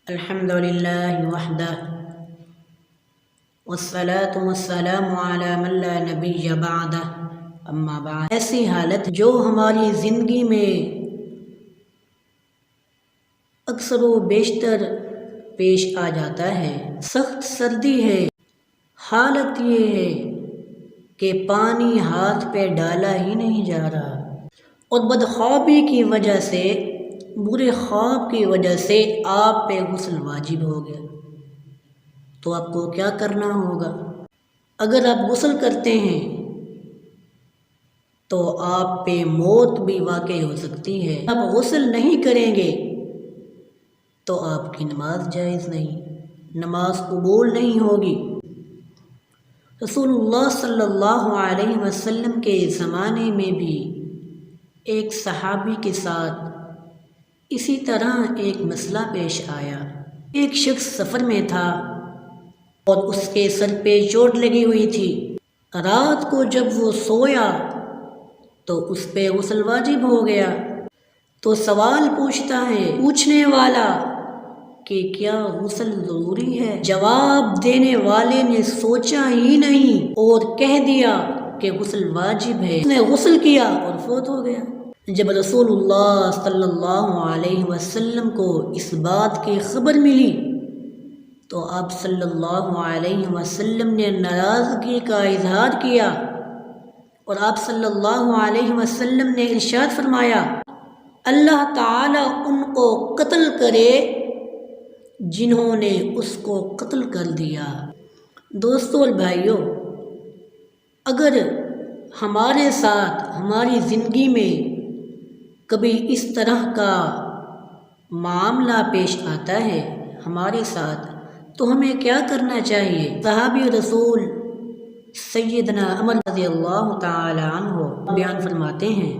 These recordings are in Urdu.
الحمد للہ وحدہ والصلاة والسلام علی من لا نبی بعدہ اما بعد۔ ایسی حالت جو ہماری زندگی میں اکثر و بیشتر پیش آ جاتا ہے، سخت سردی ہے، حالت یہ ہے کہ پانی ہاتھ پہ ڈالا ہی نہیں جا رہا، اور بدخوابی کی وجہ سے، برے خواب کی وجہ سے آپ پہ غسل واجب ہو گیا، تو آپ کو کیا کرنا ہوگا؟ اگر آپ غسل کرتے ہیں تو آپ پہ موت بھی واقع ہو سکتی ہے۔ آپ غسل نہیں کریں گے تو آپ کی نماز جائز نہیں، نماز قبول نہیں ہوگی۔ رسول اللہ صلی اللہ علیہ وسلم کے زمانے میں بھی ایک صحابی کے ساتھ اسی طرح ایک مسئلہ پیش آیا۔ ایک شخص سفر میں تھا اور اس کے سر پہ چوٹ لگی ہوئی تھی۔ رات کو جب وہ سویا تو اس پہ غسل واجب ہو گیا، تو سوال پوچھنے والا کہ کیا غسل ضروری ہے؟ جواب دینے والے نے سوچا ہی نہیں اور کہہ دیا کہ غسل واجب ہے۔ اس نے غسل کیا اور فوت ہو گیا۔ جب رسول اللہ صلی اللہ علیہ وسلم کو اس بات کی خبر ملی تو آپ صلی اللہ علیہ وسلم نے ناراضگی کا اظہار کیا، اور آپ صلی اللہ علیہ وسلم نے ارشاد فرمایا، اللہ تعالیٰ ان کو قتل کرے جنہوں نے اس کو قتل کر دیا۔ دوستو اور بھائیو، اگر ہمارے ساتھ ہماری زندگی میں کبھی اس طرح کا معاملہ پیش آتا ہے ہمارے ساتھ، تو ہمیں کیا کرنا چاہیے؟ صحابی رسول سیدنا عمر رضی اللہ تعالی عنہ بیان فرماتے ہیں،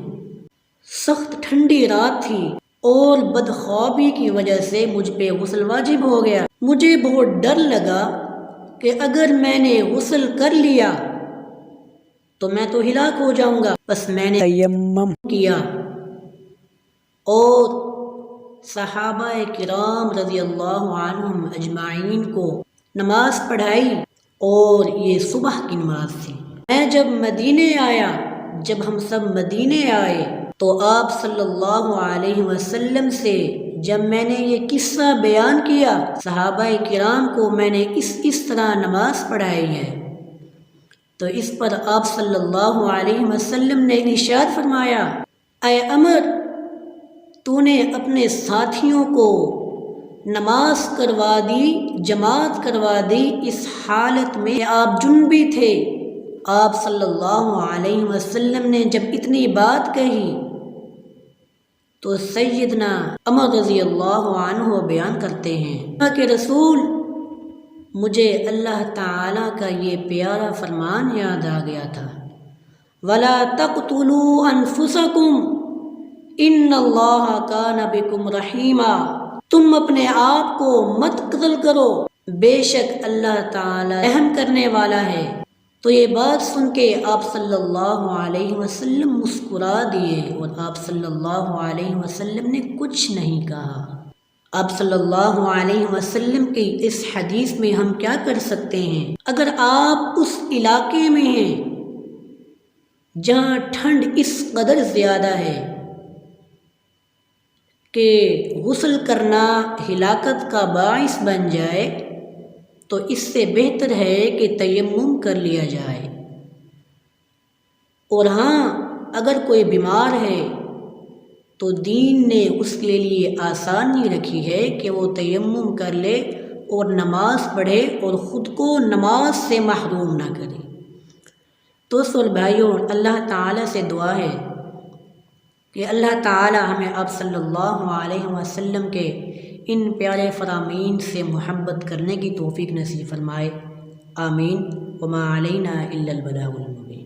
سخت ٹھنڈی رات تھی اور بدخوابی کی وجہ سے مجھ پہ غسل واجب ہو گیا۔ مجھے بہت ڈر لگا کہ اگر میں نے غسل کر لیا تو میں تو ہلاک ہو جاؤں گا، بس میں نے تیمم کیا اور صحابہ کرام رضی اللہ عنہم اجمعین کو نماز پڑھائی، اور یہ صبح کی نماز تھی۔ میں جب مدینے آیا، جب ہم سب مدینے آئے تو آپ صلی اللہ علیہ وسلم سے جب میں نے یہ قصہ بیان کیا صحابہ کرام کو، میں نے اس طرح نماز پڑھائی ہے، تو اس پر آپ صلی اللہ علیہ وسلم نے ارشاد فرمایا، اے عمر، تو نے اپنے ساتھیوں کو نماز کروا دی، جماعت کروا دی، اس حالت میں آپ جنبی تھے۔ آپ صلی اللہ علیہ وسلم نے جب اتنی بات کہی تو سیدنا عمر رضی اللہ عنہ بیان کرتے ہیں کہ رسول، مجھے اللہ تعالیٰ کا یہ پیارا فرمان یاد آ گیا تھا، وَلَا تَقْتُلُوا أَنفُسَكُمْ ان اللہ کان بکم رحیما، تم اپنے آپ کو مت قتل کرو، بے شک اللہ تعالی رحم کرنے والا ہے۔ تو یہ بات سن کے آپ صلی اللہ علیہ وسلم مسکرا دیے، اور آپ صلی اللہ علیہ وسلم نے کچھ نہیں کہا۔ آپ صلی اللہ علیہ وسلم کی اس حدیث میں ہم کیا کر سکتے ہیں؟ اگر آپ اس علاقے میں ہیں جہاں ٹھنڈ اس قدر زیادہ ہے کہ غسل کرنا ہلاکت کا باعث بن جائے، تو اس سے بہتر ہے کہ تیمم کر لیا جائے۔ اور ہاں، اگر کوئی بیمار ہے تو دین نے اس کے لیے آسانی رکھی ہے کہ وہ تیمم کر لے اور نماز پڑھے اور خود کو نماز سے محروم نہ کرے۔ دوستو اور بھائیوں، اللہ تعالیٰ سے دعا ہے کہ اللہ تعالی ہمیں آپ صلی اللہ علیہ وسلم کے ان پیارے فرامین سے محبت کرنے کی توفیق نصیب فرمائے، آمین۔ وما علینا الا البلاغ المبین۔